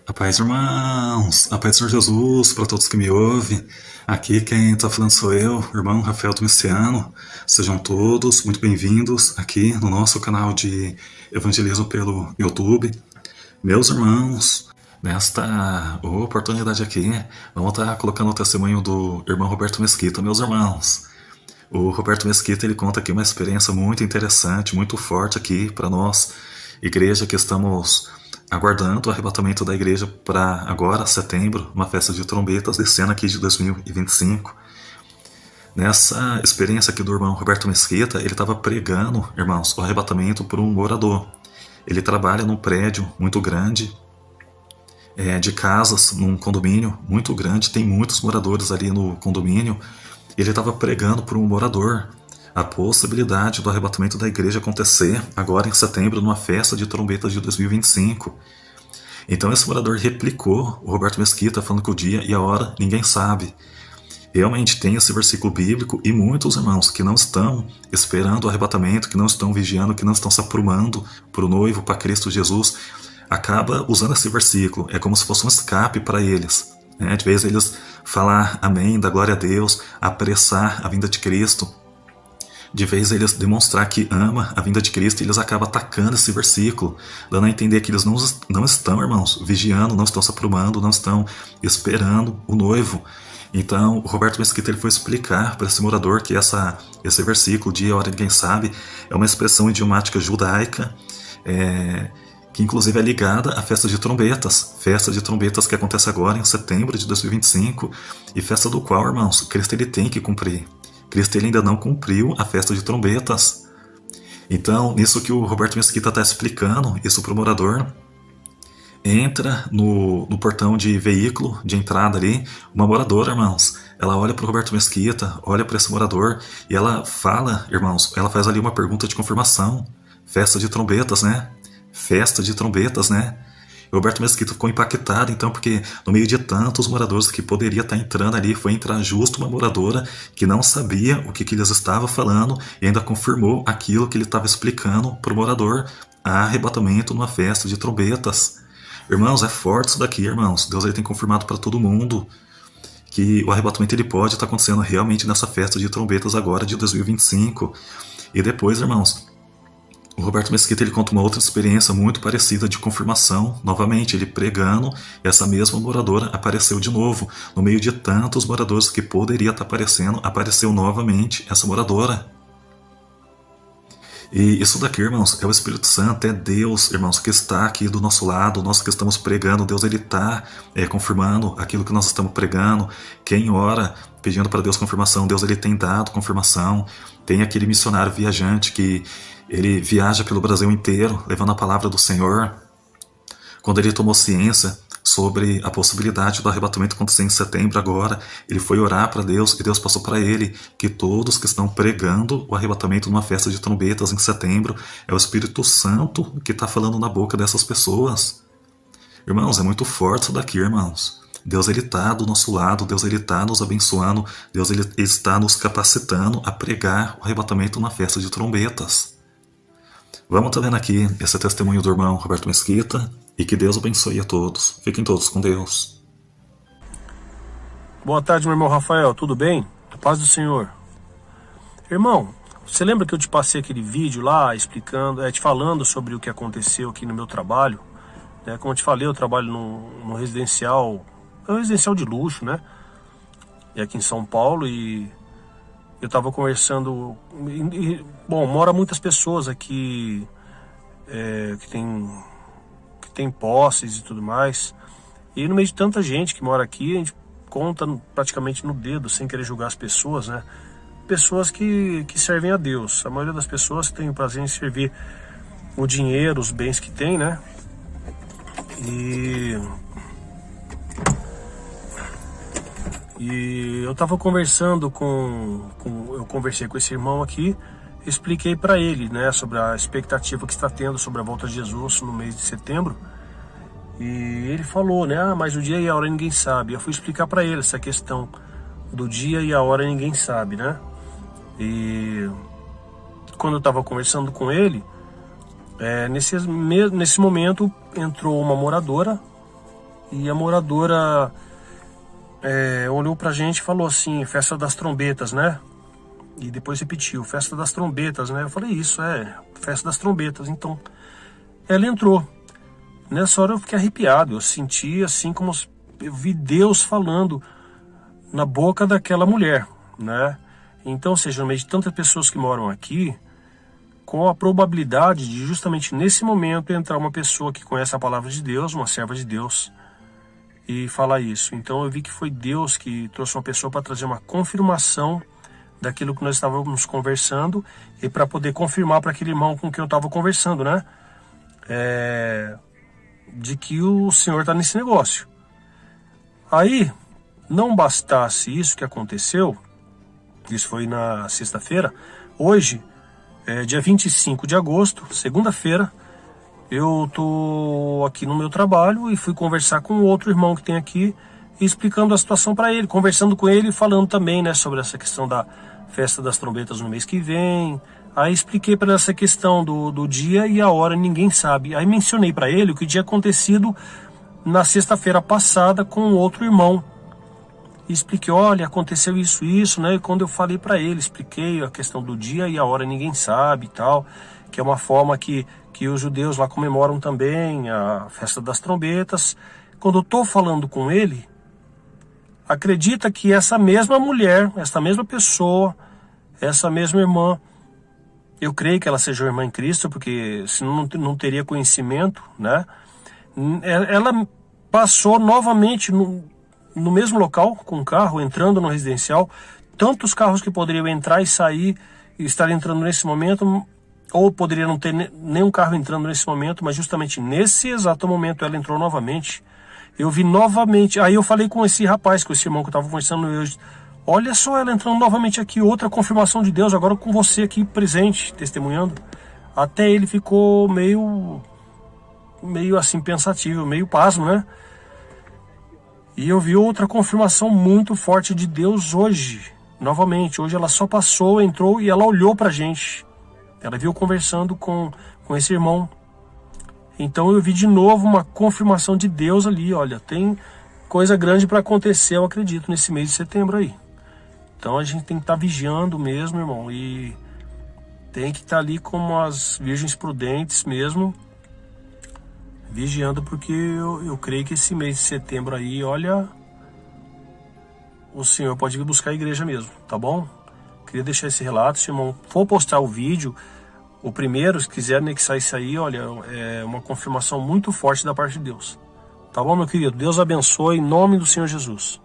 A paz, irmãos, a paz do Senhor Jesus para todos que me ouvem. Aqui quem está falando sou eu, irmão Rafael Domiciano. Sejam todos muito bem-vindos aqui no nosso canal de evangelismo pelo YouTube. Meus irmãos, nesta oportunidade aqui, vamos estar colocando o testemunho do irmão Roberto Mesquita, meus irmãos. O Roberto Mesquita, ele conta aqui uma experiência muito interessante, muito forte aqui para nós, igreja que estamos aguardando o arrebatamento da igreja para agora, setembro, uma festa de trombetas desse ano aqui de 2025. Nessa experiência aqui do irmão Roberto Mesquita, ele estava pregando, irmãos, o arrebatamento por um morador. Ele trabalha num prédio muito grande, de casas, num condomínio muito grande, tem muitos moradores ali no condomínio. Ele estava pregando por um morador a possibilidade do arrebatamento da igreja acontecer agora em setembro, numa festa de trombetas de 2025. Então esse morador replicou o Roberto Mesquita, falando que o dia e a hora ninguém sabe. Realmente tem esse versículo bíblico, e muitos irmãos que não estão esperando o arrebatamento, que não estão vigiando, que não estão se aprumando para o noivo, para Cristo Jesus, acaba usando esse versículo. É como se fosse um escape para eles. De vez eles falar amém, dar glória a Deus, apressar a vinda de Cristo, de vez eles demonstrar que ama a vinda de Cristo, eles acabam atacando esse versículo, dando a entender que eles não estão, irmãos, vigiando, não estão se aprumando, não estão esperando o noivo. Então, o Roberto Mesquita, ele foi explicar para esse morador que esse versículo, dia e hora ninguém sabe, é uma expressão idiomática judaica, que inclusive é ligada à festa de trombetas que acontece agora em setembro de 2025, e festa do qual, irmãos, Cristo ele tem que cumprir. Cristo ele ainda não cumpriu a festa de trombetas. Então, nisso que o Roberto Mesquita está explicando, isso para o morador, entra no portão de veículo, de entrada ali, uma moradora, irmãos. Ela olha para o Roberto Mesquita, olha para esse morador, e ela fala, irmãos, ela faz ali uma pergunta de confirmação. Festa de trombetas, né? Festa de trombetas, né? O Roberto Mesquita ficou impactado, então, porque no meio de tantos moradores que poderia estar entrando ali, foi entrar justo uma moradora que não sabia o que eles estavam falando e ainda confirmou aquilo que ele estava explicando para o morador: arrebatamento numa festa de trombetas. Irmãos, é forte isso daqui, irmãos. Deus ele tem confirmado para todo mundo que o arrebatamento ele pode estar acontecendo realmente nessa festa de trombetas agora de 2025. E depois, irmãos, o Roberto Mesquita ele conta uma outra experiência muito parecida de confirmação. Novamente, ele pregando, essa mesma moradora apareceu de novo. No meio de tantos moradores que poderia estar aparecendo, apareceu novamente essa moradora. E isso daqui, irmãos, é o Espírito Santo, é Deus, irmãos, que está aqui do nosso lado, nós que estamos pregando. Deus ele está confirmando aquilo que nós estamos pregando. Quem ora pedindo para Deus confirmação, Deus ele tem dado confirmação. Tem aquele missionário viajante que ele viaja pelo Brasil inteiro, levando a palavra do Senhor. Quando ele tomou ciência sobre a possibilidade do arrebatamento acontecer em setembro agora, ele foi orar para Deus, e Deus passou para ele que todos que estão pregando o arrebatamento numa festa de trombetas em setembro, é o Espírito Santo que está falando na boca dessas pessoas. Irmãos, é muito forte isso daqui, irmãos. Deus ele está do nosso lado, Deus ele está nos abençoando, Deus ele está nos capacitando a pregar o arrebatamento na festa de trombetas. Vamos estar vendo aqui esse testemunho do irmão Roberto Mesquita, e que Deus abençoe a todos. Fiquem todos com Deus. Boa tarde, meu irmão Rafael, tudo bem? A paz do Senhor. Irmão, você lembra que eu te passei aquele vídeo lá explicando, te falando sobre o que aconteceu aqui no meu trabalho? Como eu te falei, eu trabalho num residencial, é um residencial de luxo, né? E aqui em São Paulo, e eu estava conversando, bom, mora muitas pessoas aqui que tem posses e tudo mais, e no meio de tanta gente que mora aqui, a gente conta praticamente no dedo, sem querer julgar as pessoas, né? Pessoas que servem a Deus. A maioria das pessoas tem o prazer em servir o dinheiro, os bens que tem, né? E eu tava conversando eu conversei com esse irmão aqui, expliquei para ele, né, sobre a expectativa que está tendo sobre a volta de Jesus no mês de setembro. E ele falou, né, mas o dia e a hora ninguém sabe. Eu fui explicar para ele essa questão do dia e a hora ninguém sabe, né? E quando eu estava conversando com ele, nesse momento entrou uma moradora e a moradora olhou pra gente e falou assim, festa das trombetas, né? E depois repetiu, festa das trombetas, né? Eu falei, isso, festa das trombetas. Então, ela entrou. Nessa hora eu fiquei arrepiado, eu senti assim como eu vi Deus falando na boca daquela mulher, né? Então, ou seja, no meio de tantas pessoas que moram aqui, com a probabilidade de justamente nesse momento entrar uma pessoa que conhece a palavra de Deus, uma serva de Deus, e falar isso. Então eu vi que foi Deus que trouxe uma pessoa para trazer uma confirmação daquilo que nós estávamos conversando e para poder confirmar para aquele irmão com quem eu estava conversando, né? De que o Senhor está nesse negócio. Aí, não bastasse isso que aconteceu, isso foi na sexta-feira, hoje, dia 25 de agosto, segunda-feira, eu tô aqui no meu trabalho e fui conversar com outro irmão que tem aqui, explicando a situação para ele, conversando com ele e falando também, né, sobre essa questão da festa das trombetas no mês que vem. Aí expliquei para essa questão do dia e a hora, ninguém sabe. Aí mencionei para ele o que tinha acontecido na sexta-feira passada com outro irmão. E expliquei, olha, aconteceu isso, né? E quando eu falei para ele, expliquei a questão do dia e a hora, ninguém sabe e tal, que é uma forma que os judeus lá comemoram também, a festa das trombetas. Quando eu tô falando com ele, acredita que essa mesma mulher, essa mesma pessoa, essa mesma irmã, eu creio que ela seja uma irmã em Cristo, porque senão não teria conhecimento, né? Ela passou novamente no mesmo local, com o carro, entrando no residencial. Tantos carros que poderiam entrar e sair, e estar entrando nesse momento, ou poderia não ter nenhum carro entrando nesse momento, mas justamente nesse exato momento ela entrou novamente. Eu vi novamente, aí eu falei com esse rapaz, com esse irmão que eu estava conversando hoje, olha só ela entrando novamente aqui, outra confirmação de Deus, agora com você aqui presente, testemunhando. Até ele ficou meio assim pensativo, meio pasmo, né? E eu vi outra confirmação muito forte de Deus hoje, novamente. Hoje ela só passou, entrou e ela olhou pra gente. Ela viu conversando com esse irmão. Então eu vi de novo uma confirmação de Deus ali, olha, tem coisa grande para acontecer, eu acredito, nesse mês de setembro aí. Então a gente tem que estar vigiando mesmo, irmão, e tem que estar ali como as virgens prudentes mesmo, vigiando, porque eu creio que esse mês de setembro aí, olha, o Senhor pode vir buscar a igreja mesmo, tá bom? Queria deixar esse relato, se o irmão for postar o vídeo, o primeiro, se quiser anexar isso aí, olha, é uma confirmação muito forte da parte de Deus. Tá bom, meu querido? Deus abençoe em nome do Senhor Jesus.